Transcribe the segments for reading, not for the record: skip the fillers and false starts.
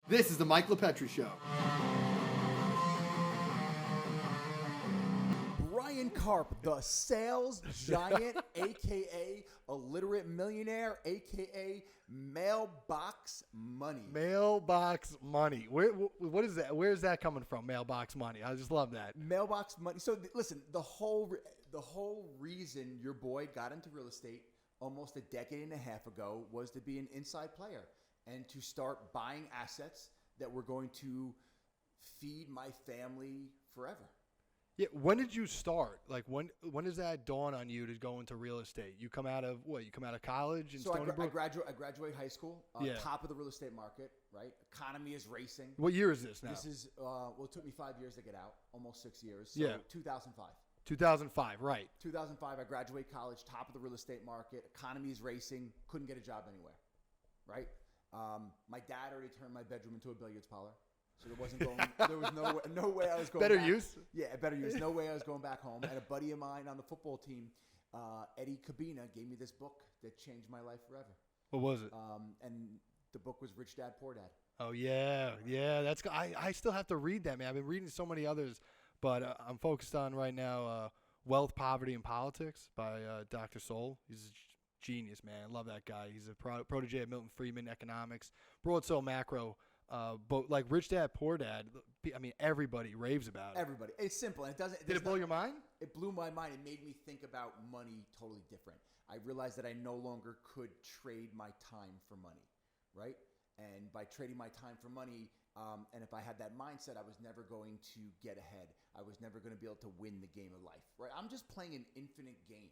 This is the Mike LiPetri Show. Bryan Karp, the sales giant, a.k.a. illiterate millionaire, a.k.a. mailbox money. Mailbox money. What is that? Where is that coming from? Mailbox money. I just love that. Mailbox money. So listen, the whole reason your boy got into real estate almost a decade and a half ago was to be an inside player and to start buying assets that were going to feed my family forever. Yeah. When did you start? Like when does that dawn on you to go into real estate? You come out of what? You come out of college in Stony Brook? I graduate high school. Top of the real estate market. Right. Economy is racing. What year is this now? This is it took me 5 years to get out. Almost 6 years. So 2005. 2005, right. 2005, I graduate college, top of the real estate market, economy is racing, couldn't get a job anywhere, right? My dad already turned my bedroom into a billiards parlor, so there was no way I was going better back. use? Yeah, better use. No way I was going back home. And a buddy of mine on the football team, Eddie Cabina, gave me this book that changed my life forever. What was it? And the book was Rich Dad, Poor Dad. Oh, yeah. That's I still have to read that, man. I've been reading so many others. But I'm focused on right now Wealth, Poverty, and Politics by Dr. Soul. He's a genius, man. I love that guy. He's a protege of Milton Friedman, economics. Broad soul macro. But like Rich Dad, Poor Dad, I mean, everybody raves about it. Everybody. It's simple. And Did it blow your mind? It blew my mind. It made me think about money totally different. I realized that I no longer could trade my time for money, right? And by trading my time for money, and if I had that mindset, I was never going to get ahead. I was never going to be able to win the game of life, right? I'm just playing an infinite game,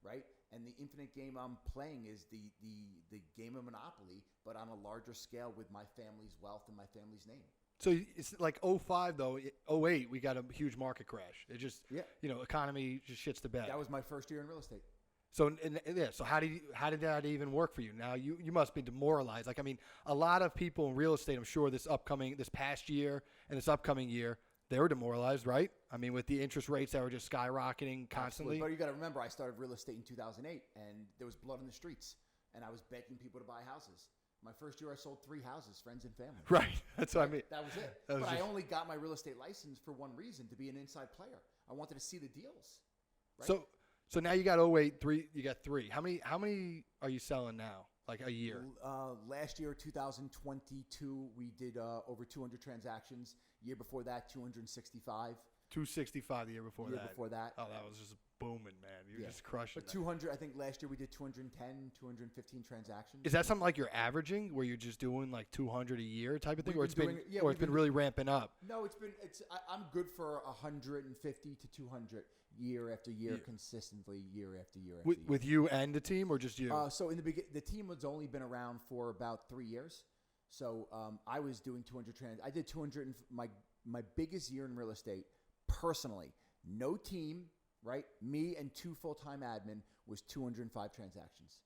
right? And the infinite game I'm playing is the game of Monopoly, but on a larger scale with my family's wealth and my family's name. So it's like 05, though. 08, we got a huge market crash. It just, economy just shits the bed. That was my first year in real estate. So so how did that even work for you? Now you must be demoralized. Like, I mean, a lot of people in real estate, I'm sure this past year and this upcoming year, they were demoralized, right? I mean, with the interest rates that were just skyrocketing constantly. Absolutely. But you got to remember, I started real estate in 2008, and there was blood in the streets, and I was begging people to buy houses. My first year, I sold 3 houses, friends and family. Right. That's what I mean. That was it. I only got my real estate license for one reason: to be an inside player. I wanted to see the deals. Right? So now you got 08, 3. You got 3. How many are you selling now? Like a year? Last year, 2022, we did over 200 transactions. Year before that, 265. 265 the year before that. Year before that. Oh, that was just booming, man. You're just crushing. But 200, I think last year we did 210, 215 transactions. Is that something like you're averaging, where you're just doing like 200 a year type of thing, or it's been really ramping up? No, I'm good for 150 to 200 year after year, consistently, year after year after year. With you and the team, or just you? So in the beginning, the team has only been around for about 3 years. So I was doing 200 I did 200 my biggest year in real estate personally. No team, right? Me and 2 full-time admin was 205 transactions.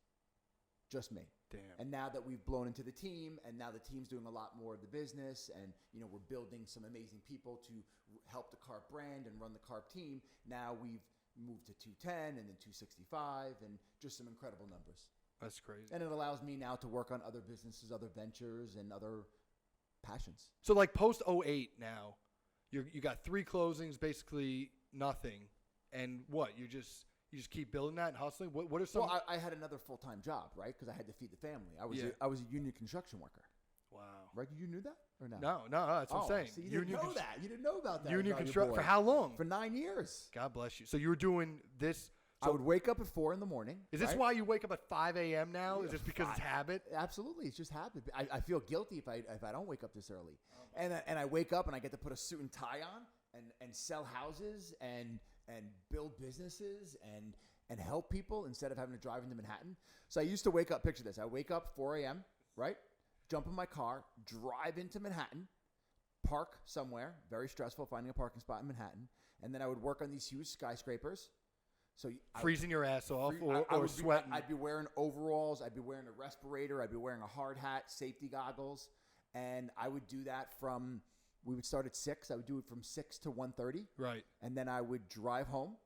Just me. Damn. And now that we've blown into the team, and now the team's doing a lot more of the business, and we're building some amazing people to help the Karp brand and run the Karp team. Now we've moved to 210 and then 265, and just some incredible numbers. That's crazy. And it allows me now to work on other businesses, other ventures, and other passions. So like post 08 now, you got 3 closings, basically nothing, and what you just keep building that and hustling. What are some? Well, I had another full-time job, right? Because I had to feed the family. I was a union construction worker. Wow. Right? You knew that or no? No. That's what I'm saying. So you didn't know that. You didn't know about that. Union construction for how long? For 9 years. God bless you. So you were doing this. I would wake up at 4 a.m. Is this why you wake up at 5 a.m. now? Is this because it's habit? Absolutely, it's just habit. I feel guilty if I don't wake up this early, and I wake up and I get to put a suit and tie on and sell houses and build businesses and help people instead of having to drive into Manhattan. So I used to wake up. Picture this: I wake up 4 a.m. right, jump in my car, drive into Manhattan, park somewhere. Very stressful finding a parking spot in Manhattan, and then I would work on these huge skyscrapers. So freezing your ass off or sweating. I'd be wearing overalls. I'd be wearing a respirator. I'd be wearing a hard hat, safety goggles. And I would do that we would start at 6. I would do it from 6 to 1:30. Right. And then I would drive home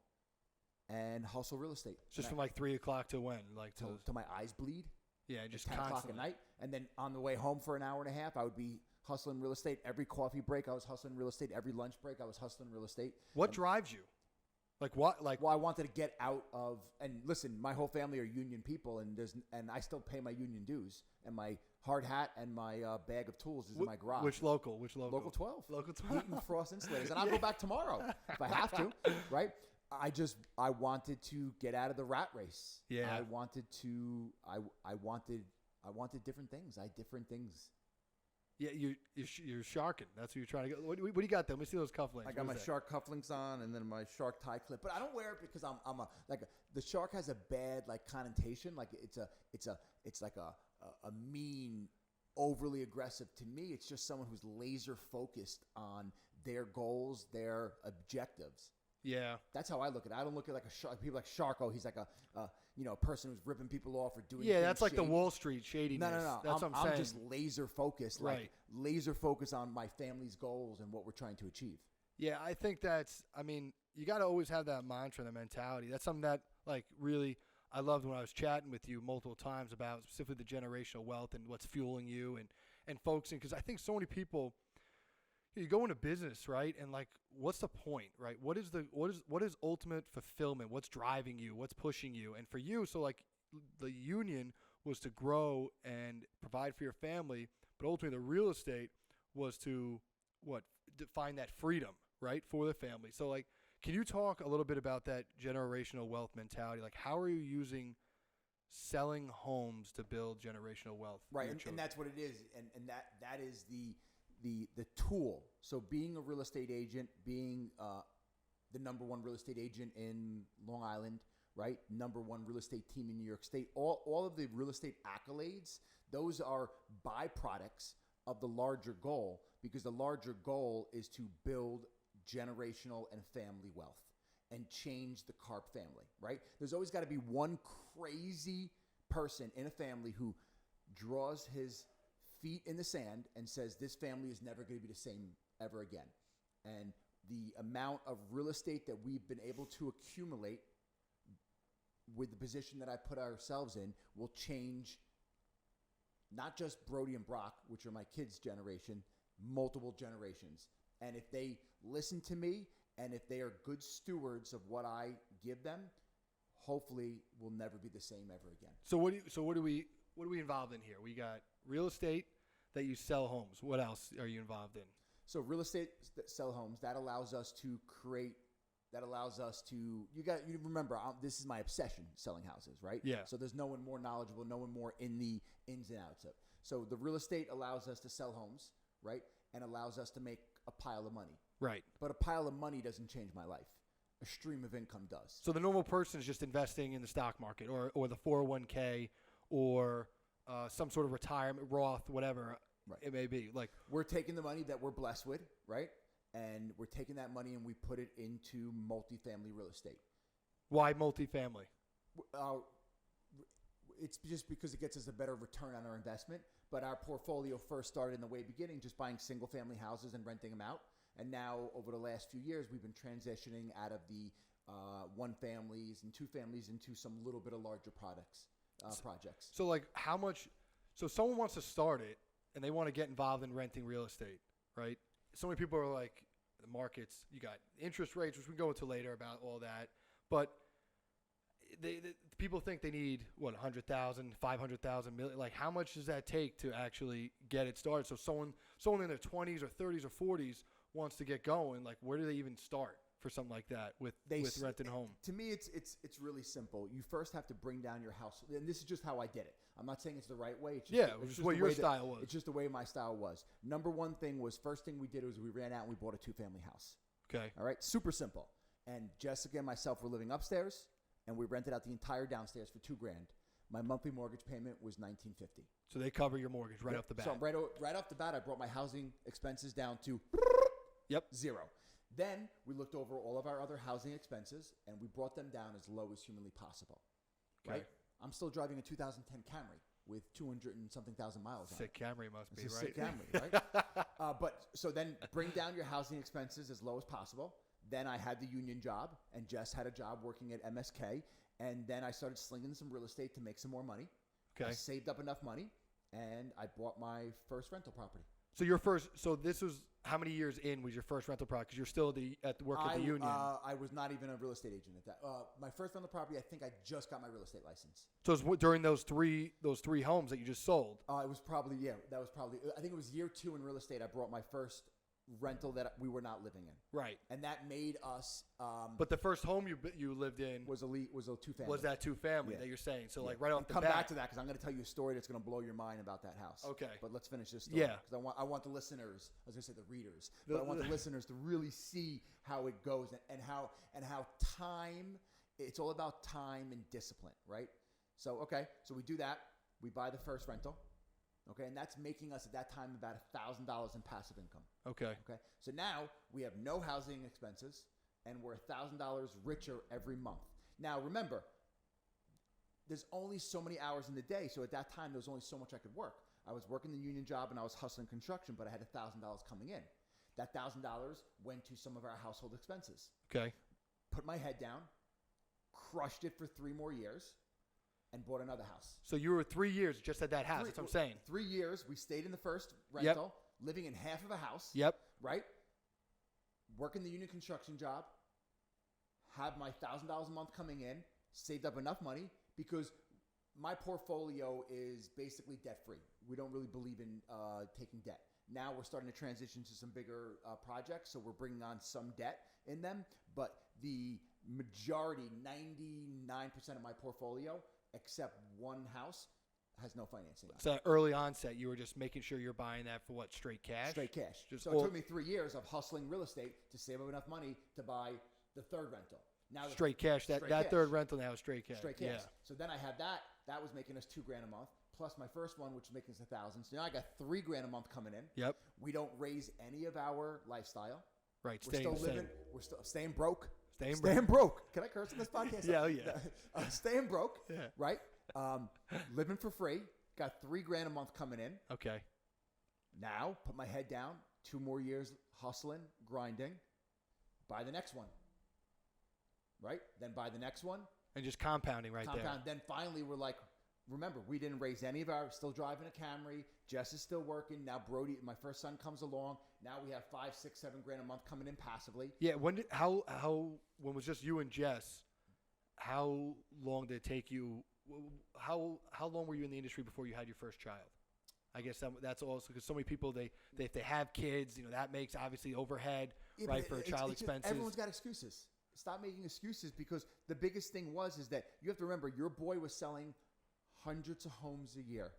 and hustle real estate. Just from like 3 o'clock to when? Like till my eyes bleed. Yeah, just 10 o'clock at night. And then on the way home for an hour and a half, I would be hustling real estate. Every coffee break, I was hustling real estate. Every lunch break, I was hustling real estate. What drives you? Like what? Like, well, I wanted to get out of, and listen, my whole family are union people, and I still pay my union dues, and my hard hat and my bag of tools is in my garage. Which local? Which local? Local 12. Local 12. Heat and Frost Insulators, and I'll go back tomorrow if I have to. Right? I wanted to get out of the rat race. Yeah. I wanted different things. I had different things. Yeah, you're sharking. That's what you're trying to get. What do you got there? Let me see those cufflinks. I got my shark cufflinks on, and then my shark tie clip. But I don't wear it because the shark has a bad connotation. Like it's like a mean, overly aggressive. To me, it's just someone who's laser focused on their goals, their objectives. Yeah, that's how I look at it. I don't look at like a shark. People like Sharko. He's like a person who's ripping people off or doing. Yeah, that's like shady. the Wall Street shadiness. No. That's what I'm saying. I'm just laser focused. Right. Like laser focused on my family's goals and what we're trying to achieve. Yeah, I think you got to always have that mantra, the mentality. That's something that really I loved when I was chatting with you multiple times about specifically the generational wealth and what's fueling you and focusing, because I think so many people. You go into business, right? And what's the point, right? What is ultimate fulfillment? What's driving you? What's pushing you? And for you, so the union was to grow and provide for your family, but ultimately the real estate was to find that freedom, right, for the family. So can you talk a little bit about that generational wealth mentality? How are you using selling homes to build generational wealth? Right, and that's what it is, and that is the tool. So being a real estate agent, being the number one real estate agent in Long Island, right? Number one real estate team in New York State. All of the real estate accolades, those are byproducts of the larger goal, because the larger goal is to build generational and family wealth and change the Karp family, right? There's always got to be one crazy person in a family who draws his feet in the sand and says this family is never going to be the same ever again. And the amount of real estate that we've been able to accumulate with the position that I put ourselves in will change not just Brody and Brock, which are my kids' generation, multiple generations. And if they listen to me and if they are good stewards of what I give them, hopefully we'll never be the same ever again. So what are we involved in here? We got real estate that you sell homes. What else are you involved in? So real estate that sell homes, that allows us to you remember, this is my obsession, selling houses, right? Yeah. So there's no one more knowledgeable, no one more in the ins and outs of. So the real estate allows us to sell homes, right? And allows us to make a pile of money. Right. But a pile of money doesn't change my life. A stream of income does. So the normal person is just investing in the stock market or the 401k or some sort of retirement, Roth, whatever it may be. We're taking the money that we're blessed with, right? And we're taking that money and we put it into multifamily real estate. Why multifamily? It's just because it gets us a better return on our investment. But our portfolio first started in the way beginning, just buying single family houses and renting them out. And now over the last few years, we've been transitioning out of the one families and two families into some little bit of larger projects. So how much? So someone wants to start it and they want to get involved in renting real estate, right? So many people are the markets. You got interest rates, which we go into later about all that, but people think they need 100,000, 500,000 million. How much does that take to actually get it started? So someone in their 20s or 30s or 40s wants to get going. Where do they even start for something like that with renting home? To me, it's really simple. You first have to bring down your house, and this is just how I did it. I'm not saying it's the right way. It's just, it's just what your style was. It's just the way my style was. Number one thing was, first thing we did was we ran out and we bought a 2-family house. Okay. All right. Super simple. And Jessica and myself were living upstairs, and we rented out the entire downstairs for $2,000. My monthly mortgage payment was $1,950. So they cover your mortgage right off the bat. So right off the bat, I brought my housing expenses down to zero. Then we looked over all of our other housing expenses, and we brought them down as low as humanly possible. Okay. Right? I'm still driving a 2010 Camry with 200 and something thousand miles on it. Sick Camry must be, it's a right? Sick Camry, right? So then bring down your housing expenses as low as possible. Then I had the union job, and Jess had a job working at MSK. And then I started slinging some real estate to make some more money. Okay. I saved up enough money, and I bought my first rental property. So this was how many years in was your first rental property? Because you're still at the work at the union. I was not even a real estate agent at that. My first rental property, I think I just got my real estate license. So it was during those three homes that you just sold. It was probably, I think it was year 2 in real estate. I brought my first rental that we were not living in. Right. And that made us. But the first home you lived in was a 2-family. Was that 2-family that you're saying? So like right off the bat. Come back to that because I'm going to tell you a story that's going to blow your mind about that house. Okay. But let's finish this story. Yeah. Because I want the listeners. I was going to say the readers, but I want the listeners to really see how it goes and how time. It's all about time and discipline, right? So we do that. We buy the first rental. Okay, and that's making us at that time about $1,000 in passive income. Okay. So now we have no housing expenses, and we're $1,000 richer every month. Now remember, there's only so many hours in the day, so at that time there was only so much I could work. I was working the union job and I was hustling construction, but I had $1,000 coming in. That $1,000 went to some of our household expenses. Okay. Put my head down, crushed it for 3 more years. And bought another house. So you were 3 years just at that house. That's what I'm saying. 3 years. We stayed in the first rental, living in half of a house. Yep. Right? Working the union construction job. Have my $1,000 a month coming in. Saved up enough money because my portfolio is basically debt free. We don't really believe in taking debt. Now we're starting to transition to some bigger projects, so we're bringing on some debt in them. But the majority, 99% of my portfolio, except one house, has no financing. So early onset, you were just making sure you're buying that for what, straight cash? Straight cash. So it took me 3 years of hustling real estate to save up enough money to buy the third rental. Now straight cash. That third rental now is straight cash. Straight cash. Yeah. So then I had that. That was making us $2,000 a month, plus my first one, which was making us $1,000. So now I got $3,000 a month coming in. Yep. We don't raise any of our lifestyle. Right. We're still living. We're still staying broke. Staying broke. Can I curse on this podcast? Yeah. Staying broke. Yeah. Right. Living for free. Got $3,000 a month coming in. Okay. Now put my head down. 2 more years hustling, grinding. Buy the next one. Right. Then buy the next one. And just compounding there. Then finally we're like, remember, we didn't raise any of our. Still driving a Camry. Jess is still working. Now Brody, my first son, comes along. Now we have $5,000, $6,000, $7,000 a month coming in passively. Yeah. When it was just you and Jess, how long did it take you? How long were you in the industry before you had your first child? I guess that's also because so many people if they have kids, that makes obviously overhead for child expenses. Everyone's got excuses. Stop making excuses because the biggest thing is that you have to remember your boy was selling hundreds of homes a year,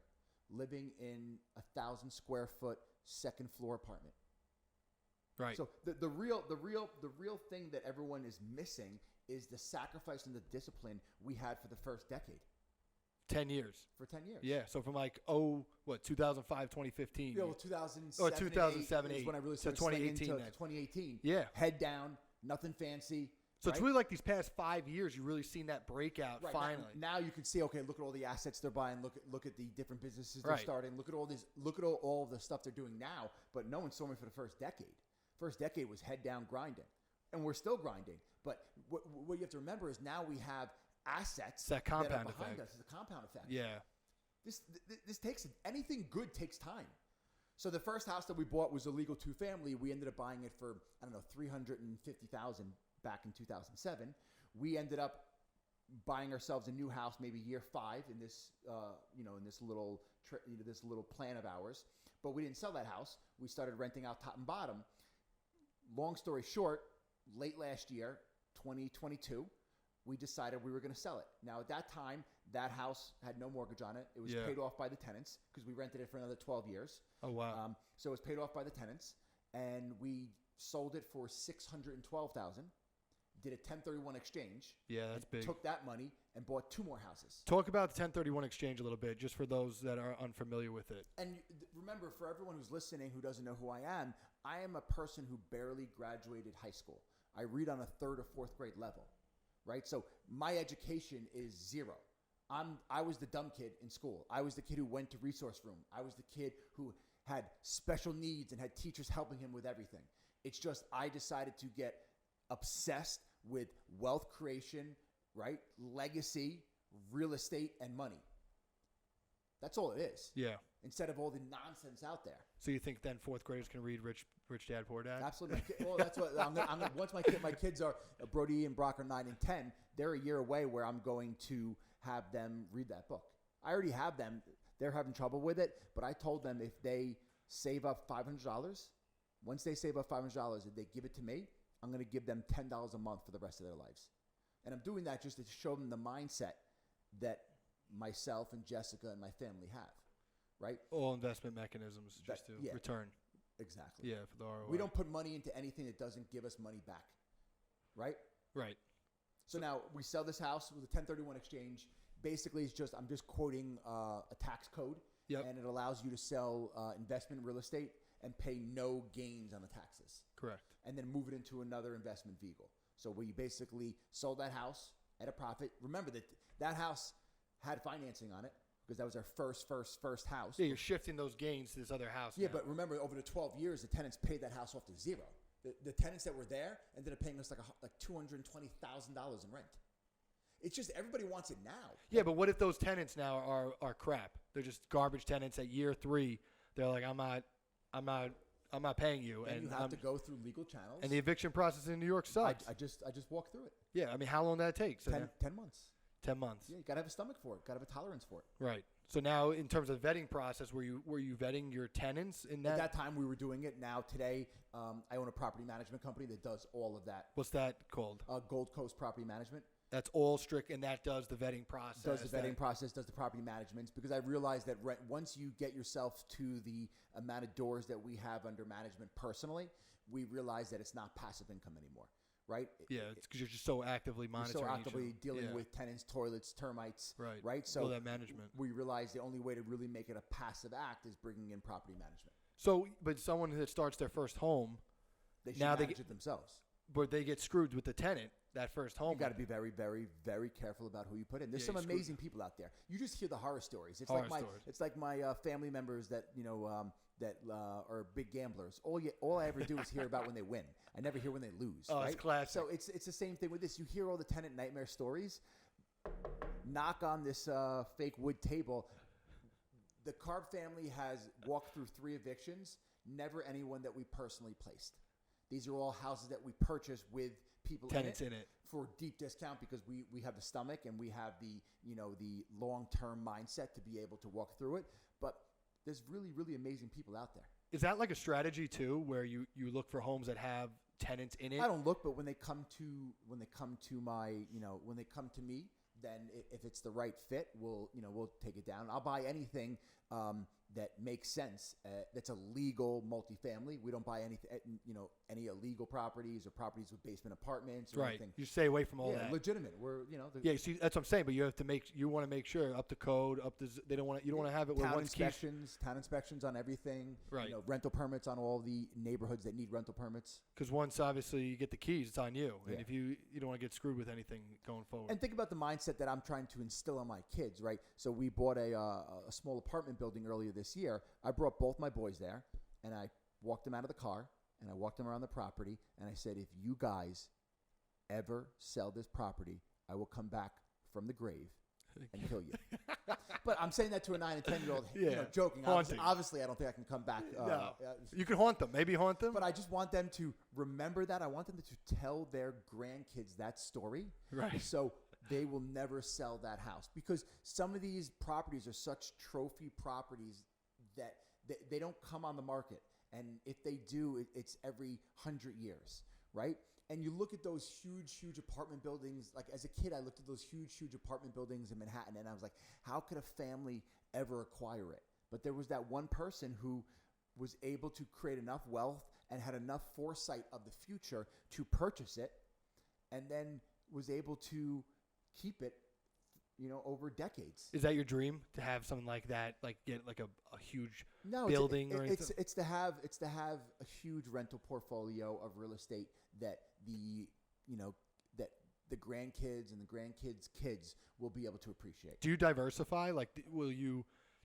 living in 1,000 square foot second floor apartment. Right. So the real thing that everyone is missing is the sacrifice and the discipline we had for the first decade. 10 years. For 10 years. Yeah. So from 2005, 2015. Yeah, 2007. Or 2007, 8. When I really started 2018. 2018. Yeah. Head down, nothing fancy. So it's really like these past 5 years, you've really seen that breakout finally. Now you can see, okay, look at all the assets they're buying. Look at the different businesses they're starting. Look at all this. Look at all of the stuff they're doing now. But no one saw me for the first decade. First decade was head down grinding, and we're still grinding. But what you have to remember is now we have assets that compound are behind effect. us. It's a compound effect. Yeah. This takes anything good takes time. So the first house that we bought was a legal 2-family. We ended up buying it for $350,000 back in 2007. We ended up buying ourselves a new house, maybe year 5 in this in this little plan of ours. But we didn't sell that house. We started renting out top and bottom. Long story short, late last year, 2022, we decided we were going to sell it. Now, at that time, that house had no mortgage on it. It was paid off by the tenants because we rented it for another 12 years. Oh, wow. So it was paid off by the tenants, and we sold it for $612,000, did a 1031 exchange. Yeah, that's big. Took that money and bought 2 more houses. Talk about the 1031 exchange a little bit, just for those that are unfamiliar with it. And remember, for everyone who's listening who doesn't know who I am a person who barely graduated high school. I read on a 3rd or 4th grade level, right? So my education is 0. I was the dumb kid in school. I was the kid who went to resource room. I was the kid who had special needs and had teachers helping him with everything. It's just I decided to get obsessed with wealth creation, right? Legacy, real estate, and money. That's all it is. Yeah. Instead of all the nonsense out there. So you think then fourth graders can read Rich Dad Poor Dad? Absolutely. Well, that's what I'm gonna once my kids are Brody and Brock are 9 and 10. They're a year away where I'm going to have them read that book. I already have them. They're having trouble with it, but I told them if they save up $500, once they save up $500, if they give it to me, I'm going to give them $10 a month for the rest of their lives. And I'm doing that just to show them the mindset that myself and Jessica and my family have, right? All investment mechanisms just to yeah. return. Exactly. Yeah, for the ROI. We don't put money into anything that doesn't give us money back, right? Right. So now we sell this house with a 1031 exchange. Basically, I'm just quoting a tax code, and it allows you to sell investment real estate and pay no gains on the taxes. Correct. And then move it into another investment vehicle. So we basically sold that house at a profit. Remember that house had financing on it because that was our first house. Yeah, you're shifting those gains to this other house. Yeah, now. but remember, over the 12 years, the tenants paid that house off to zero. The tenants that were there ended up paying us like $220,000 in rent. It's just everybody wants it now. Yeah, but what if those tenants now are crap? They're just garbage tenants at year 3. They're like, I'm not paying you, and you have to go through legal channels. And the eviction process in New York sucks. I just walked through it. Yeah, I mean, how long did that take? So 10 months. 10 months. Yeah, you gotta have a stomach for it. Gotta have a tolerance for it. Right. So now, in terms of vetting process, were you vetting your tenants in that? At that time, we were doing it. Now today, I own a property management company that does all of that. What's that called? Gold Coast Property Management. That's all strict, and that does the vetting process. Does the vetting process, does the property management, because I realized that once you get yourself to the amount of doors that we have under management personally, we realize that it's not passive income anymore, right? Yeah, it's because you're just so actively monitoring. You're so actively dealing with tenants, toilets, termites, right? Right. So all that management. We realized the only way to really make it a passive act is bringing in property management. So, but someone that starts their first home, they should manage it themselves. But they get screwed with the tenant. That first home. You got to be very, very, very careful about who you put in. There's some amazing people out there. You just hear the horror stories. It's like my family members that that are big gamblers. All I ever do is hear about when they win. I never hear when they lose. Oh, right? It's classic. So it's the same thing with this. You hear all the tenant nightmare stories. Knock on this fake wood table. The Karp family has walked through 3 evictions. Never anyone that we personally placed. These are all houses that we purchased with people tenants in it for deep discount because we have the stomach and we have the the long-term mindset to be able to walk through it. But there's really, really amazing people out there. Is that like a strategy too, where you look for homes that have tenants in it? I don't look, but when they come to me, then if it's the right fit, we'll take it down. I'll buy anything that makes sense. That's a legal multifamily. We don't buy any illegal properties or properties with basement apartments or anything. You stay away from all that. Legitimate. We're see, that's what I'm saying. But you want to make sure up to code, you don't want to have it where town inspections on everything. Right. Rental permits on all the neighborhoods that need rental permits. Because once obviously you get the keys, it's on you. And if you don't want to get screwed with anything going forward. And think about the mindset that I'm trying to instill on my kids. Right. So we bought a small apartment building earlier this year. I brought both my boys there, and I walked them out of the car, and I walked them around the property, and I said, if you guys ever sell this property, I will come back from the grave and kill you. But I'm saying that to a 9 and 10-year-old, joking. Obviously, I don't think I can come back. No. You can haunt them. Maybe haunt them. But I just want them to remember that. I want them to tell their grandkids that story. Right. So they will never sell that house. Because some of these properties are such trophy properties that they don't come on the market. And if they do, it's every 100 years, right? And you look at those huge apartment buildings. Like as a kid, I looked at those huge apartment buildings in Manhattan, and I was like, how could a family ever acquire it? But there was that one person who was able to create enough wealth and had enough foresight of the future to purchase it, and then was able to keep it, over decades. Is that your dream, to have something like that, like get like a huge building or anything? It's to have a huge rental portfolio of real estate that the grandkids and the grandkids' kids will be able to appreciate. Do you diversify? Like, do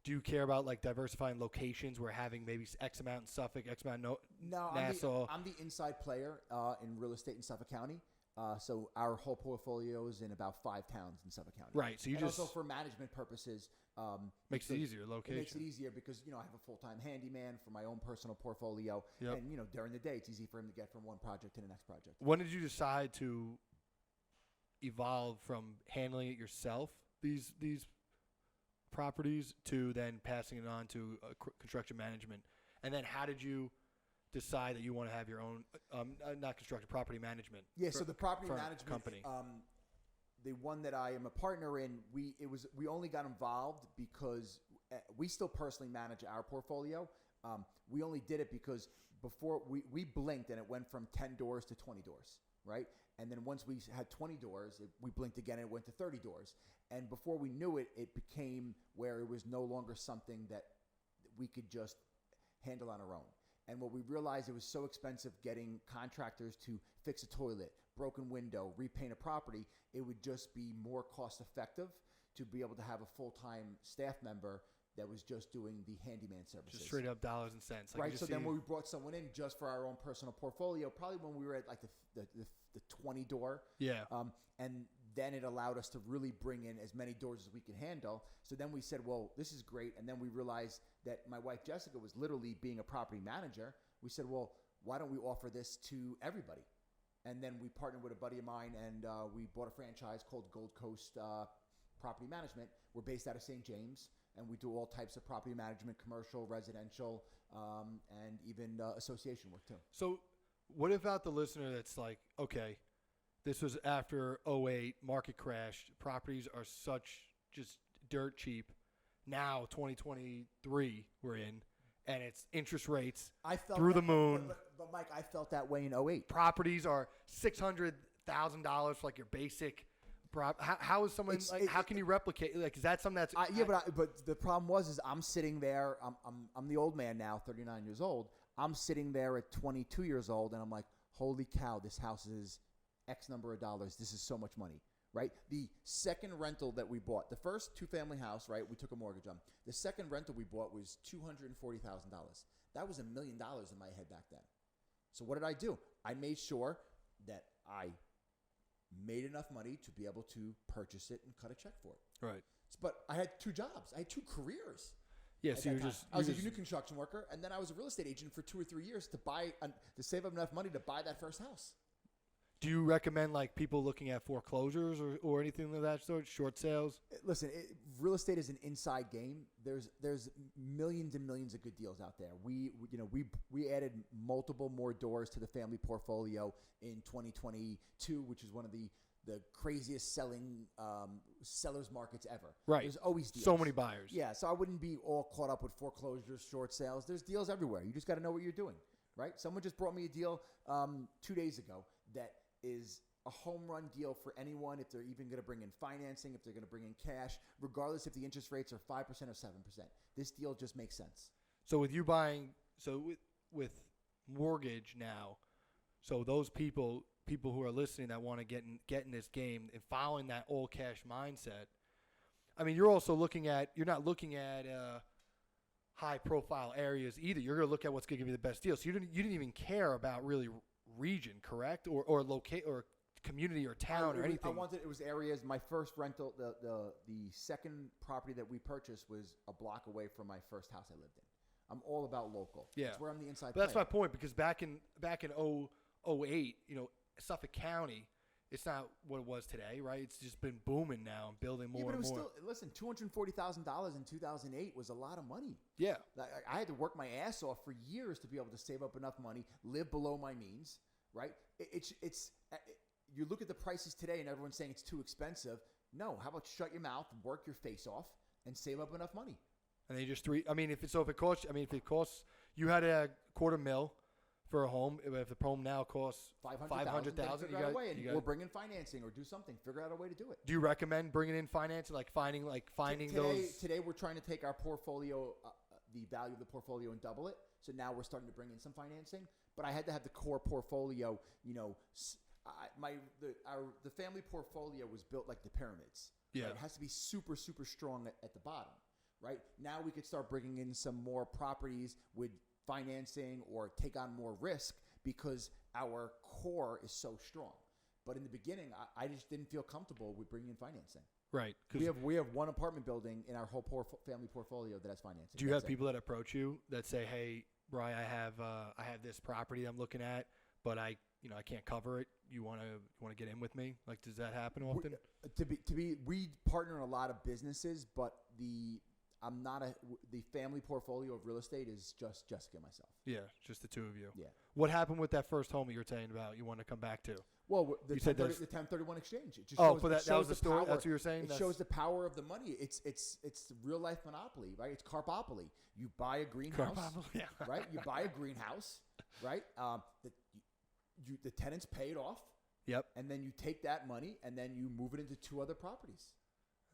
you care about like diversifying locations where having maybe X amount in Suffolk, X amount No, Nassau? I'm the inside player in real estate in Suffolk County. So our whole portfolio is in about 5 towns in Suffolk County. Right. So you and just also for management purposes, makes it easier. Location. It makes it easier because I have a full-time handyman for my own personal portfolio, Yep. and during the day it's easy for him to get from one project to the next project. When did you decide to evolve from handling it yourself, these properties, to then passing it on to construction management? And then how did you decide that you want to have your own, not construction, property management? Yeah, so the property firm, management company. The one that I am a partner in, we only got involved because we still personally manage our portfolio. We only did it because before we blinked and it went from 10 doors to 20 doors, right? And then once we had 20 doors, we blinked again and it went to 30 doors. And before we knew it, it became where it was no longer something that we could just handle on our own. And what we realized, it was so expensive getting contractors to fix a toilet, broken window, repaint a property, it would just be more cost effective to be able to have a full-time staff member that was just doing the handyman services. Just straight up dollars and cents. Like right. So then when we brought someone in just for our own personal portfolio, probably when we were at like the 20 door. Yeah. And then it allowed us to really bring in as many doors as we could handle. So then we said, well, this is great. And then we realized that my wife, Jessica, was literally being a property manager. We said, well, why don't we offer this to everybody? And then we partnered with a buddy of mine, and we bought a franchise called Gold Coast Property Management. We're based out of St. James, and we do all types of property management, commercial, residential, and even association work too. So what about the listener that's like, okay, this was after 2008, market crashed, properties are such just dirt cheap. Now, 2023, we're in, and it's interest rates through the moon. But Mike, I felt that way in 2008. Properties are $600,000 for like your basic how is someone how can you replicate, like, is that something that's but the problem was I'm sitting there, I'm the old man now, 39 years old. I'm sitting there at 22 years old, and I'm like, holy cow, this house is X number of dollars. This is so much money, right? The second rental that we bought, the first 2-family house, right, we took a mortgage on. The second rental we bought was $240,000. That was $1 million in my head back then. So what did I do? I made sure that I made enough money to be able to purchase it and cut a check for it. Right. But I had 2 jobs. I had 2 careers. Yeah, so I was a new construction worker, and then I was a real estate agent for 2 or 3 years to save up enough money to buy that first house. Do you recommend like people looking at foreclosures or anything of that sort, short sales? Listen, real estate is an inside game. There's millions and millions of good deals out there. We added multiple more doors to the family portfolio in 2022, which is one of the craziest sellers markets ever. Right. There's always deals. So many buyers. Yeah, so I wouldn't be all caught up with foreclosures, short sales. There's deals everywhere. You just got to know what you're doing, right? Someone just brought me a deal 2 days ago that is a home run deal for anyone if they're even going to bring in financing, if they're going to bring in cash, regardless if the interest rates are 5% or 7%. This deal just makes sense. So with you buying, with mortgage now, so those people who are listening that want to get in this game and following that all cash mindset, I mean, you're not looking at high profile areas either. You're going to look at what's going to give you the best deal. So you didn't even care about really region, correct? Or locate or community or town or anything. It was areas. My first rental, the second property that we purchased was a block away from my first house I lived in. I'm all about local. Yeah. It's where I'm the inside But that's player. my point, because back in 2008, Suffolk County, it's not what it was today, right? It's just been booming now and building more but it and was more. Listen, $240,000 in 2008 was a lot of money. Yeah. I had to work my ass off for years to be able to save up enough money, live below my means, right? You look at the prices today and everyone's saying it's too expensive. No, how about shut your mouth, work your face off, and save up enough money? And they just if it costs, you had a $250,000 for a home. If the home now costs $500,000, or bring in financing or do something. Figure out a way to do it. Do you recommend bringing in financing, finding those? Today we're trying to take our portfolio, the value of the portfolio, and double it. So now we're starting to bring in some financing. But I had to have the core portfolio. The family portfolio was built like the pyramids. Yeah, right? It has to be super, super strong at the bottom. Right now, we could start bringing in some more properties with financing or take on more risk because our core is so strong. But in the beginning, I just didn't feel comfortable with bringing in financing. Right. We have one apartment building in our whole family portfolio that has financing. Do you have people that approach you that say, "Hey, Bryan, I have this property I'm looking at, but I can't cover it. You want to get in with me?" Like, does that happen often? We partner in a lot of businesses, but the family portfolio of real estate is just Jessica and myself. Yeah, just the two of you. Yeah. What happened with that first home you were saying about you want to come back to? Well, the You said 1031 exchange. It just that was the story. That's what you were saying. It shows the power of the money. It's real life monopoly, right? It's Karpopoly. You buy a greenhouse, yeah. right? You buy a greenhouse, right? The tenants pay it off. Yep. And then you take that money and then you move it into 2 other properties.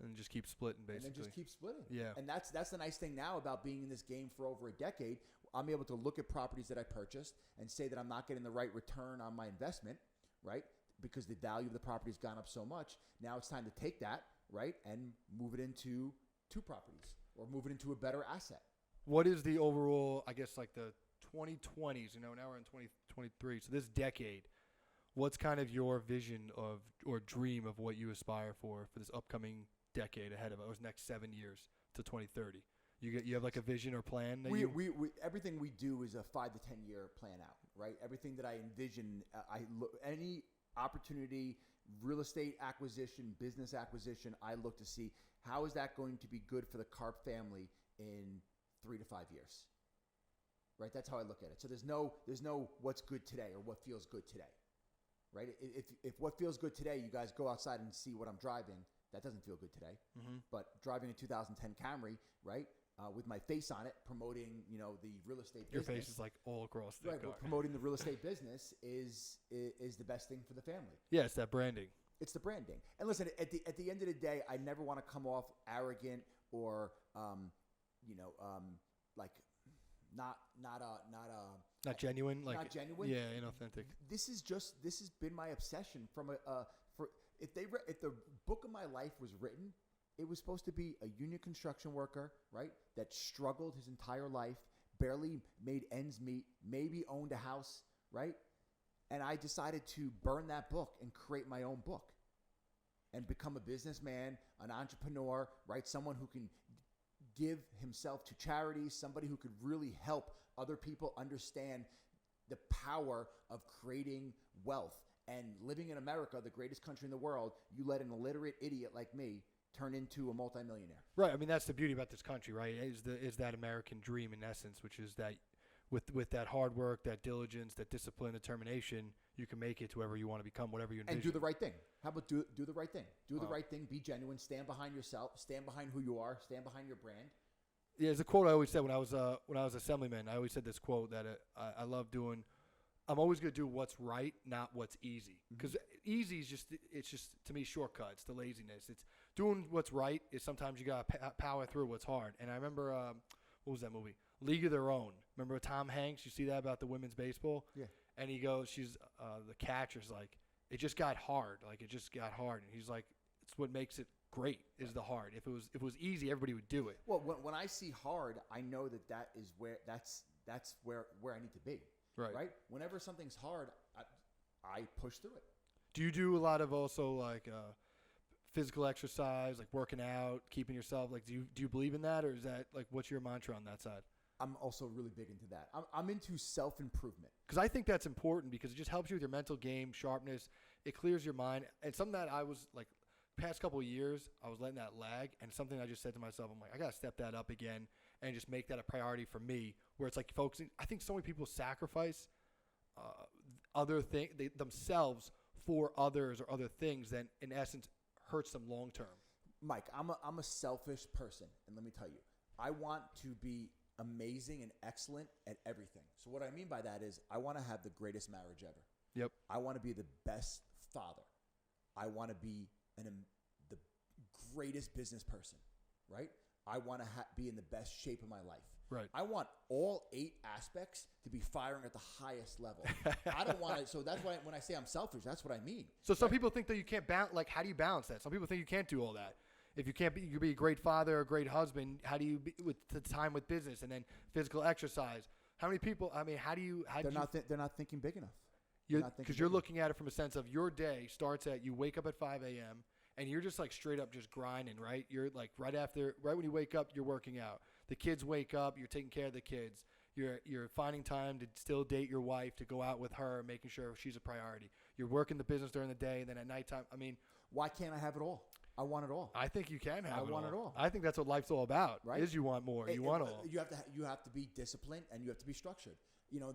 And just keep splitting, basically. And then just keep splitting. Yeah. And that's the nice thing now about being in this game for over a decade. I'm able to look at properties that I purchased and say that I'm not getting the right return on my investment, right? Because the value of the property has gone up so much. Now it's time to take that, right, and move it into 2 properties or move it into a better asset. What is the overall, I guess, like the 2020s, now we're in 2023, so this decade, what's kind of your vision of or dream of what you aspire for this upcoming decade ahead of us, next 7 years to 2030? You have like a vision or plan? That we everything we do is a 5 to 10 year plan out, right? Everything that I envision, any opportunity, real estate acquisition, business acquisition, I look to see how is that going to be good for the Karp family in 3 to 5 years, right? That's how I look at it. So there's no what's good today or what feels good today, right? If what feels good today, you guys go outside and see what I'm driving, that doesn't feel good today. Mm-hmm. But driving a 2010 Camry, right? With my face on it, promoting, the real estate business. Your face is like all across the car. Promoting the real estate business is the best thing for the family. Yeah, it's that branding. It's the branding. And listen, at the end of the day, I never want to come off arrogant or, like not genuine. Like not genuine. Yeah, inauthentic. This has been my obsession from if the book of my life was written, it was supposed to be a union construction worker, right, that struggled his entire life, barely made ends meet, maybe owned a house, right? And I decided to burn that book and create my own book and become a businessman, an entrepreneur, right? Someone who can give himself to charities, somebody who could really help other people understand the power of creating wealth. And living in America, the greatest country in the world, you let an illiterate idiot like me turn into a multimillionaire. Right. I mean, that's the beauty about this country, right? Is that American dream in essence, which is that with that hard work, that diligence, that discipline, determination, you can make it to wherever you want to become, whatever you envision. And do the right thing. How about do the right thing? Do the right thing. Be genuine. Stand behind yourself. Stand behind who you are. Stand behind your brand. Yeah, there's a quote I always said when I was Assemblyman. I always said this quote that I love doing. I'm always going to do what's right, not what's easy. Because easy is it's just, to me, shortcuts, the laziness. It's doing what's right is sometimes you got to power through what's hard. And I remember, what was that movie? League of Their Own. Remember Tom Hanks? You see that about the women's baseball? Yeah. And he goes, the catcher's like, it just got hard. Like, it just got hard. And he's like, it's what makes it great is the hard. If it was easy, everybody would do it. Well, when I see hard, I know that is where that's where I need to be. Right. Whenever something's hard, I push through it. Do you do a lot of also like physical exercise, like working out, keeping yourself like? Do you believe in that, or is that like what's your mantra on that side? I'm also really big into that. I'm into self-improvement because I think that's important because it just helps you with your mental game, sharpness. It clears your mind, and something that I was like past couple of years, I was letting that lag, and something I just said to myself, I'm like, I gotta step that up again and just make that a priority for me. Where it's like focusing. I think so many people sacrifice other things themselves for others or other things that in essence hurts them long term. Mike, I'm a selfish person, and let me tell you, I want to be amazing and excellent at everything. So what I mean by that is I want to have the greatest marriage ever. Yep. I want to be the best father. I want to be the greatest business person, right? I want to be in the best shape of my life. Right. I want all 8 aspects to be firing at the highest level. I don't want to. So that's why when I say I'm selfish, that's what I mean. So some people think that you can't balance. Like, how do you balance that? Some people think you can't do all that. If you can't you could be a great father, a great husband. How do you be with the time with business and then physical exercise? How many people? I mean, how do you? They're not thinking big enough. Because you're looking at it from a sense of your day starts at you wake up at 5 a.m. and you're just like straight up just grinding, right? You're like right when you wake up, you're working out. The kids wake up, you're taking care of the kids. You're finding time to still date your wife, to go out with her, making sure she's a priority. You're working the business during the day, and then at nighttime, I mean, why can't I have it all? I want it all. I think you can have it all. I want it all. I think that's what life's all about. Right? Is you want more. You want all. You have to be disciplined and you have to be structured. You know,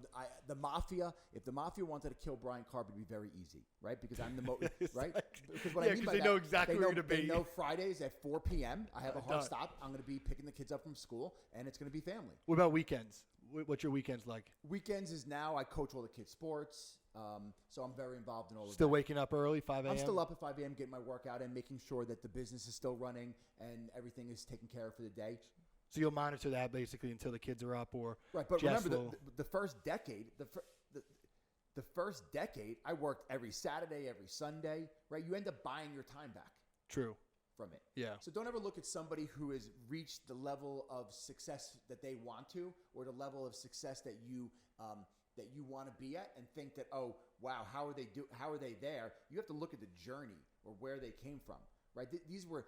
the mafia. If the mafia wanted to kill Bryan Karp, it'd be very easy, right? Because I'm the right. Because what I mean by they that, know exactly where to be. They know Fridays at 4 p.m. I have a hard stop. I'm going to be picking the kids up from school, and it's going to be family. What about weekends? What's your weekends like? Weekends is now I coach all the kids' sports, so I'm very involved in all of that. Still waking up early, 5 a.m.? I'm still up at 5 a.m. getting my workout and making sure that the business is still running and everything is taken care of for the day. So you'll monitor that basically until the kids are up, or right. But remember, the first decade, the first decade, I worked every Saturday, every Sunday. Right, you end up buying your time back. True. From it. Yeah. So don't ever look at somebody who has reached the level of success that they want to, or the level of success that you want to be at, and think that, oh wow, how are they there? You have to look at the journey or where they came from. Right. These were.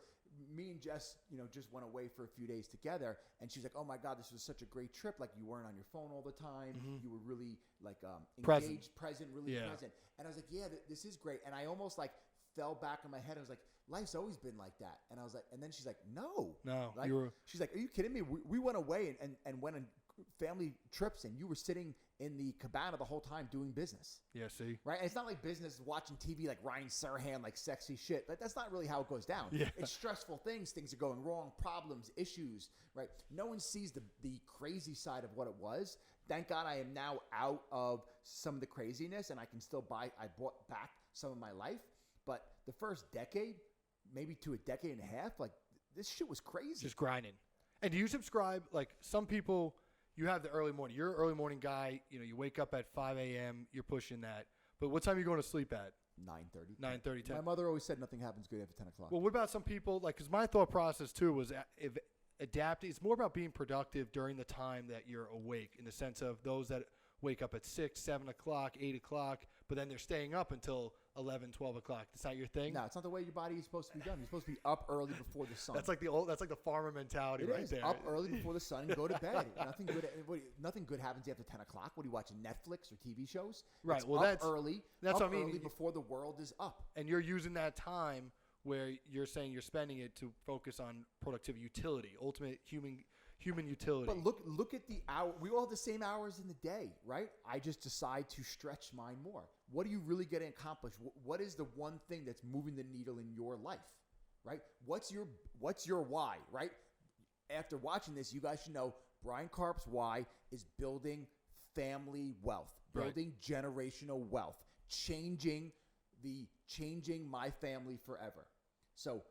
Me and Jess, just went away for a few days together, and she's like, "Oh my God, this was such a great trip! Like you weren't on your phone all the time. Mm-hmm. You were really like engaged, present, really present." And I was like, "Yeah, this is great." And I almost like fell back in my head. I was like, "Life's always been like that." And I was like, and then she's like, "No, like, she's like, are you kidding me? We went away and went on family trips, and you were sitting in the cabana the whole time doing business." Yeah, see? Right? And it's not like business watching TV like Ryan Serhant, like sexy shit. That's not really how it goes down. Yeah. It's stressful things are going wrong, problems, issues, right? No one sees the crazy side of what it was. Thank God I am now out of some of the craziness, and I can still I bought back some of my life. But the first decade, maybe to a decade and a half, like this shit was crazy. Just grinding. And do you subscribe, like some people... You have the early morning. You're an early morning guy. You wake up at 5 a.m. You're pushing that. But what time are you going to sleep at? 9:30. 9:30, 10. My mother always said nothing happens good after 10 o'clock. Well, what about some people? Like, because my thought process, too, was if adapting. It's more about being productive during the time that you're awake, in the sense of those that wake up at 6, 7 o'clock, 8 o'clock, but then they're staying up until 11, 12 o'clock. That's not your thing? No, it's not the way your body is supposed to be done. You're supposed to be up early before the sun. That's like the farmer mentality right there. Up early before the sun and go to bed. Nothing good happens after 10 o'clock. What are you watching, Netflix or TV shows? Right. It's well, up that's early. That's up what I mean. Early before the world is up. And you're using that time where you're saying you're spending it to focus on productivity, utility, ultimate human utility. But look at the hour. We all have the same hours in the day, right? I just decide to stretch mine more. What are you really getting accomplished? What is the one thing that's moving the needle in your life, right? What's your why, right? After watching this, you guys should know Bryan Karp's why is building family wealth, building generational wealth, changing my family forever. So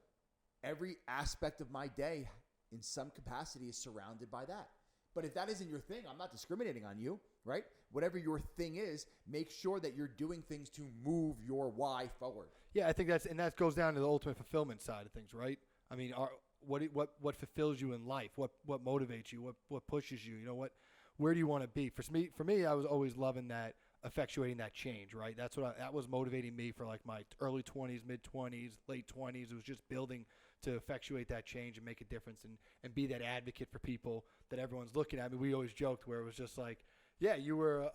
every aspect of my day in some capacity is surrounded by that. But if that isn't your thing, I'm not discriminating on you, right? Whatever your thing is, make sure that you're doing things to move your why forward. Yeah, I think that goes down to the ultimate fulfillment side of things, right? I mean, what fulfills you in life? What motivates you? What pushes you? Where do you want to be? For me, I was always loving that, effectuating that change, right? That was motivating me for like my early 20s, mid 20s, late 20s. It was just building to effectuate that change and make a difference and be that advocate for people that everyone's looking at. I mean, we always joked where it was just like, yeah, you were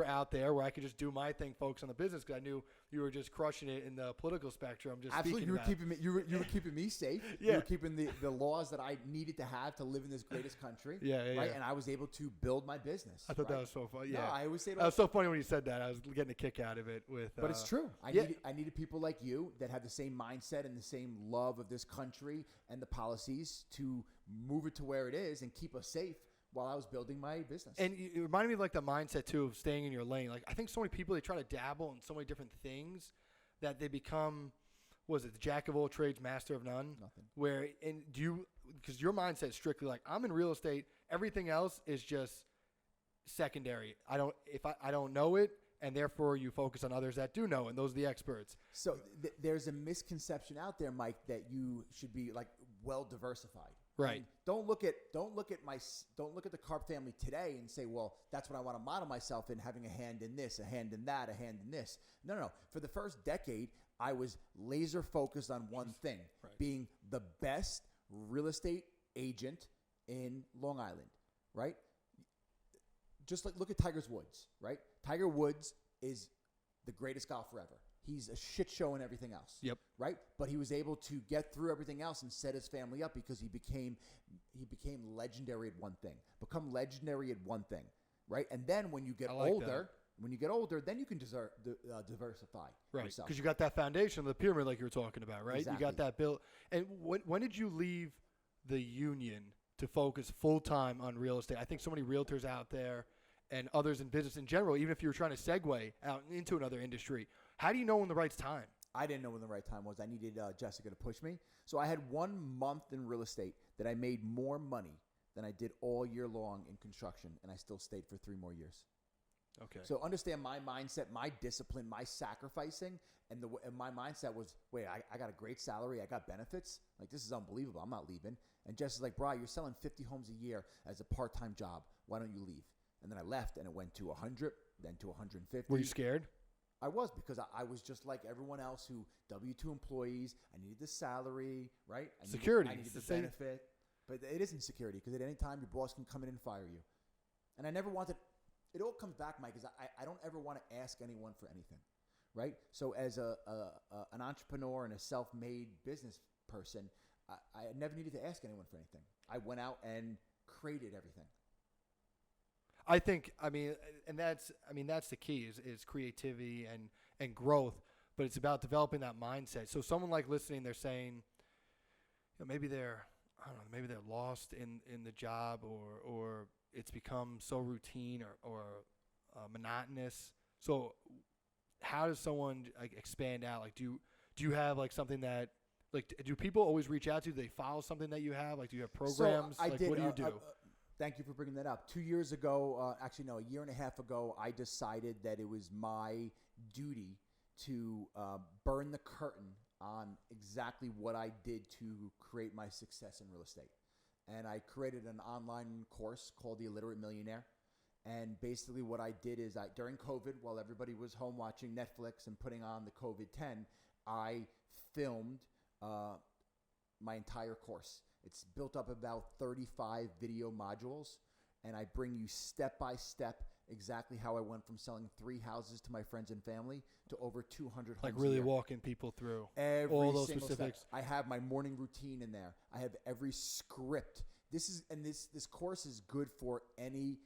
out there where I could just do my thing, focus on the business, because I knew you were just crushing it in the political spectrum. Just absolutely, you were keeping me safe. Yeah. You were keeping the laws that I needed to have to live in this greatest country. Yeah, right. Yeah. And I was able to build my business. I thought that was so fun. Yeah, no, I always say that was so funny when you said that. I was getting a kick out of it but it's true. I needed people like you that have the same mindset and the same love of this country and the policies to move it to where it is and keep us safe while I was building my business. And it reminded me of like the mindset too of staying in your lane. Like I think so many people, they try to dabble in so many different things that they become, the jack of all trades, master of none? Nothing. Because your mindset is strictly like, I'm in real estate, everything else is just secondary. I don't know it, and therefore you focus on others that do know, and those are the experts. So there's a misconception out there, Mike, that you should be like well diversified. Right. And don't look at the Karp family today and say, well, that's what I want to model myself in, having a hand in this, a hand in that, a hand in this. No. For the first decade, I was laser focused on one thing, being the best real estate agent in Long Island, right? Just like look at Tiger Woods, right? Tiger Woods is the greatest golfer ever. He's a shit show in everything else. Yep. Right? But he was able to get through everything else and set his family up because he became legendary at one thing. Become legendary at one thing, right? And then when you get older, then you can diversify. Right. yourself. Because you got that foundation of the pyramid like you were talking about, right? Exactly. You got that built. And when did you leave the union to focus full time on real estate? I think so many realtors out there and others in business in general, even if you were trying to segue out into another industry, how do you know when the right time? I didn't know when the right time was. I needed Jessica to push me. So I had 1 month in real estate that I made more money than I did all year long in construction, and I still stayed for 3 more years. Okay. So understand my mindset, my discipline, my sacrificing, and my mindset was, wait, I got a great salary, I got benefits. Like, this is unbelievable. I'm not leaving. And Jessica's like, Brian, you're selling 50 homes a year as a part-time job. Why don't you leave? And then I left, and it went to 100, then to 150. Were you scared? I was, because I was just like everyone else who W-2 employees. I needed the salary, right? Security. I needed the benefit. But it isn't security, because at any time your boss can come in and fire you. And I never wanted – it all comes back, Mike, is I don't ever want to ask anyone for anything, right? So as an entrepreneur and a self-made business person, I never needed to ask anyone for anything. I went out and created everything. I think, that's the key is creativity and growth, but it's about developing that mindset. So someone like listening, they're saying, maybe they're lost in the job or it's become so routine or monotonous. So how does someone expand out? Like, do you have something that, do people always reach out to you? Do they follow something that you have? Do you have programs? So I did, what do you do? Thank you for bringing that up. 2 years ago, a year and a half ago, I decided that it was my duty to burn the curtain on exactly what I did to create my success in real estate. And I created an online course called The Illiterate Millionaire. And basically what I did is during COVID, while everybody was home watching Netflix and putting on the COVID-10, I filmed my entire course. It's built up about 35 video modules, and I bring you step by step exactly how I went from selling 3 houses to my friends and family to over 200 homes. Really walking people through every all those single specifics. Step. I have my morning routine in there. I have every script. This course is good for any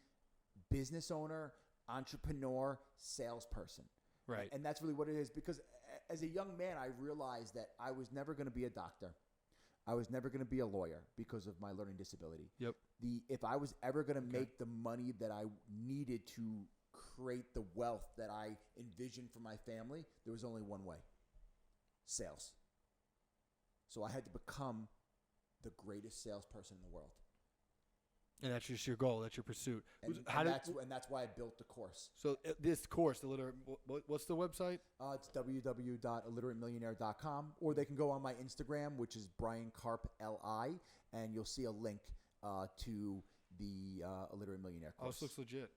business owner, entrepreneur, salesperson. Right. And that's really what it is, because as a young man, I realized that I was never going to be a doctor. I was never going to be a lawyer because of my learning disability. Yep. If I was ever going to make the money that I needed to create the wealth that I envisioned for my family, there was only one way: sales. So I had to become the greatest salesperson in the world. And that's just your goal. That's your pursuit. And that's why I built the course. So this course, what's the website? It's www.illiteratemillionaire.com, or they can go on my Instagram, which is Bryan Karp LI, and you'll see a link to the Illiterate Millionaire course. Oh, this looks legit.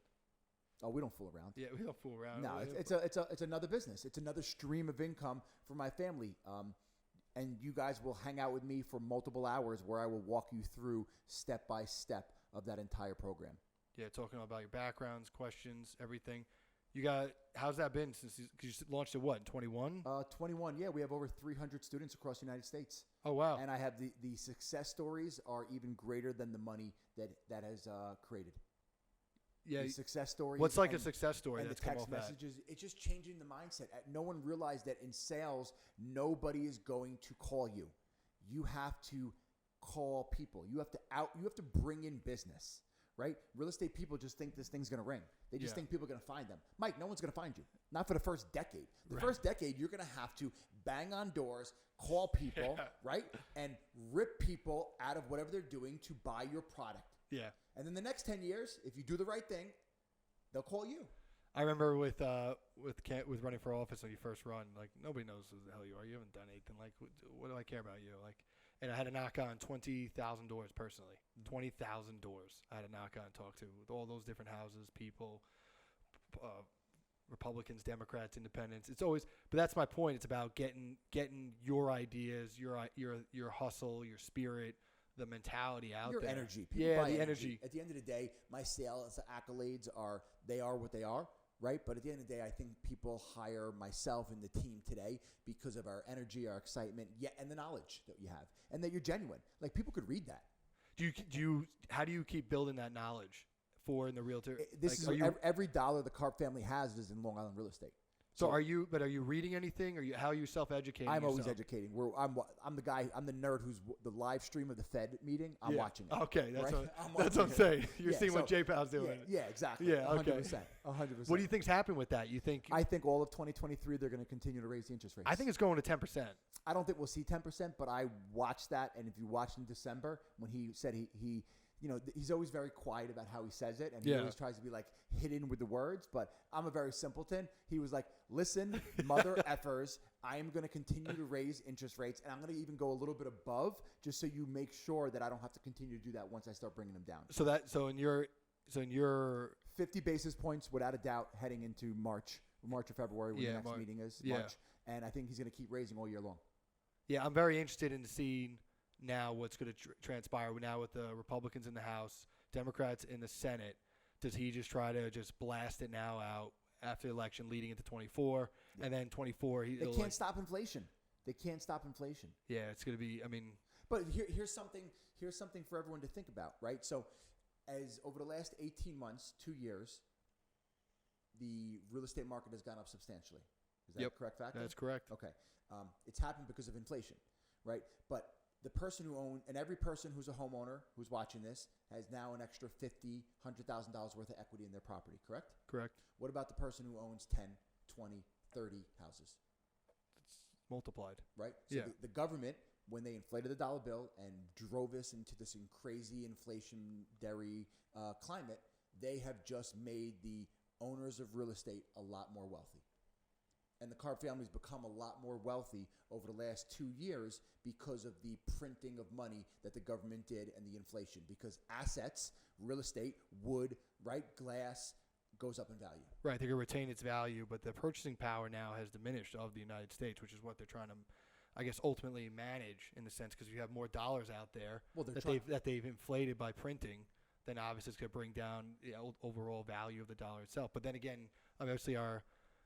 Oh, we don't fool around. Yeah, we don't fool around. No, it's another business. It's another stream of income for my family. And you guys will hang out with me for multiple hours where I will walk you through step by step of that entire program. Yeah, talking about your backgrounds, questions, everything. How's that been since you launched it, what, in 21? 21, yeah. We have over 300 students across the United States. Oh, wow. And I have the success stories are even greater than the money that has created. Yeah. The success stories. What's a success story and that's the come text off messages? It's just changing the mindset. No one realized that in sales, nobody is going to call you. You have to call people. You have to bring in business, right? Real estate people just think this thing's going to ring. They just think people are going to find them. Mike, no one's going to find you. Not for the first decade. The first decade, you're going to have to bang on doors, call people, right? And rip people out of whatever they're doing to buy your product. Yeah. And then the next 10 years, if you do the right thing, they'll call you. I remember with running for office when you first run, nobody knows who the hell you are. You haven't done anything. What do I care about you? and I had to knock on 20,000 doors personally. 20,000 doors I had to knock on and talk to with all those different houses, people, Republicans, Democrats, Independents. It's always, but that's my point. It's about getting your ideas, your hustle, your spirit, the mentality out your there. energy. People Yeah, buy the energy. At the end of the day, my sales accolades are what they are, right? But at the end of the day, I think people hire myself and the team today because of our energy, our excitement, and the knowledge that you have, and that you're genuine. Like, people could read that. How do you keep building that knowledge for in the realtor? Every dollar the Karp family has is in Long Island real estate. So are you reading anything? How are you self-educating I'm yourself? always educating. I'm the guy. I'm the nerd who's the live stream of the Fed meeting. I'm watching it. Okay, that's right? what I'm saying. You're seeing what J-Pow's doing. Yeah, exactly. Yeah, okay. 100%. What do you think's happened with that? I think all of 2023 they're going to continue to raise the interest rates. I think it's going to 10%. I don't think we'll see 10%, but I watched that, and if you watched in December when he said he he's always very quiet about how he says it, and he always tries to be like hidden with the words, but I'm a very simpleton. He was like, listen, mother effers, I am going to continue to raise interest rates, and I'm going to even go a little bit above just so you make sure that I don't have to continue to do that once I start bringing them down. So in your 50 basis points, without a doubt, heading into March or February when the next meeting is, March, and I think he's going to keep raising all year long. Yeah, I'm very interested in seeing now what's going to transpire now with the Republicans in the House, Democrats in the Senate. Does he just try to blast it now out after the election leading into 24, and then 24 they can't stop inflation. They can't stop inflation. Yeah, it's going to be, but here's something for everyone to think about, right? So as over the last 18 months, 2 years, the real estate market has gone up substantially. Is that a correct fact? That's correct. Okay. It's happened because of inflation, right? But the person who owns, and every person who's a homeowner who's watching this has now an extra $50,000, $100,000 worth of equity in their property, correct? Correct. What about the person who owns 10, 20, 30 houses? It's multiplied. Right? So the government, when they inflated the dollar bill and drove us into this crazy inflationary climate, they have just made the owners of real estate a lot more wealthy. And the Karp family's become a lot more wealthy over the last 2 years because of the printing of money that the government did and the inflation. Because assets, real estate, wood, right, glass, goes up in value. Right, they're going to retain its value, but the purchasing power now has diminished of the United States, which is what they're trying to, I guess, ultimately manage in the sense because you have more dollars out there that they've inflated by printing. Then obviously it's going to bring down the overall value of the dollar itself. But then again, obviously our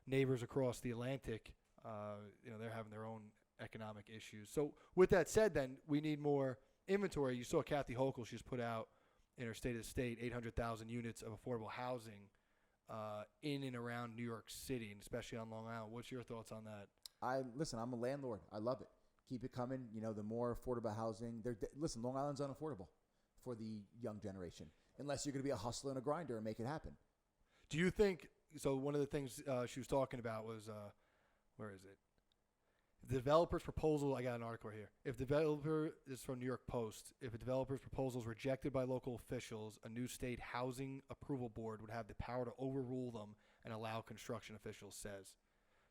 neighbors across the Atlantic, they're having their own economic issues. So with that said, then we need more inventory. You saw Kathy Hochul, she's put out in her state of the state 800,000 units of affordable housing in and around New York City, and especially on Long Island. What's your thoughts on that? Listen, I'm a landlord. I love it. Keep it coming. The more affordable housing. Listen, Long Island's unaffordable for the young generation, unless you're going to be a hustler and a grinder and make it happen. Do you think so? One of the things she was talking about was where is it? The developer's proposal. I got an article here. If developer this is from New York Post. If a developer's proposal is rejected by local officials, a new state housing approval board would have the power to overrule them and allow construction. Officials says.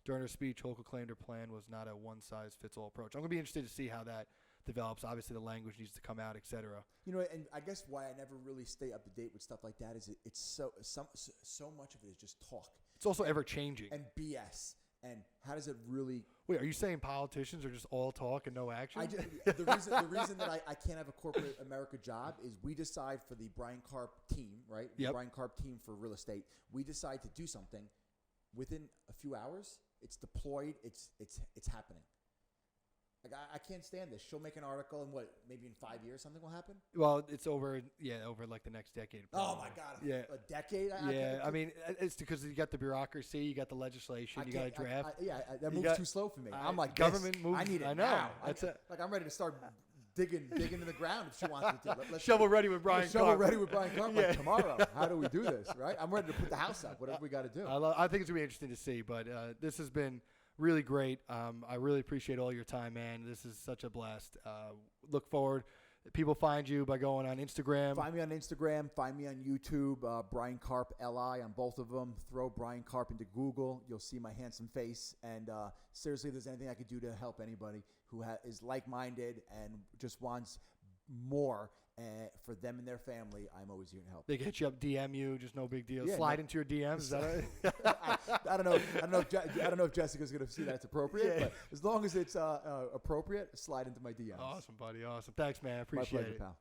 During her speech, Hochul claimed her plan was not a one-size-fits-all approach. I'm going to be interested to see how that develops. Obviously, the language needs to come out, etc. And I guess why I never really stay up to date with stuff like that is it's so much of it is just talk. It's also ever changing and BS. And how does it really? Wait, are you saying politicians are just all talk and no action? The reason that I can't have a corporate America job is we decide for the Bryan Karp team, right? Yep. The Bryan Karp team for real estate. We decide to do something within a few hours. It's deployed. It's happening. Like I can't stand this. She'll make an article, and maybe in 5 years something will happen. Well, it's over like the next decade. Probably. Oh my God! Yeah, a decade. I mean, it's because you got the bureaucracy, you got the legislation, you got to draft. That moves too slow for me. I'm like government moves. I need it. I know. Now. That's it. Like I'm ready to start digging into the ground if she wants me to. Let's shovel ready with Bryan Karp. Shovel ready with Bryan Karp. Like tomorrow. How do we do this? Right? I'm ready to put the house up. Whatever we got to do. I think it's gonna be interesting to see, but this has been really great. I really appreciate all your time, man. This is such a blast. Look forward. People find you by going on Instagram. Find me on Instagram. Find me on YouTube. Bryan Karp LI on both of them. Throw Bryan Karp into Google. You'll see my handsome face. And seriously, if there's anything I could do to help anybody who is like-minded and just wants more for them and their family, I'm always here to help. They can hit you up, DM you, just no big deal. Yeah, Slide into your DMs. Is that I don't know if Jessica's gonna see that's appropriate, but as long as it's appropriate, slide into my DMs. Awesome, buddy. Awesome. Thanks, man. I appreciate My pleasure, it. pal.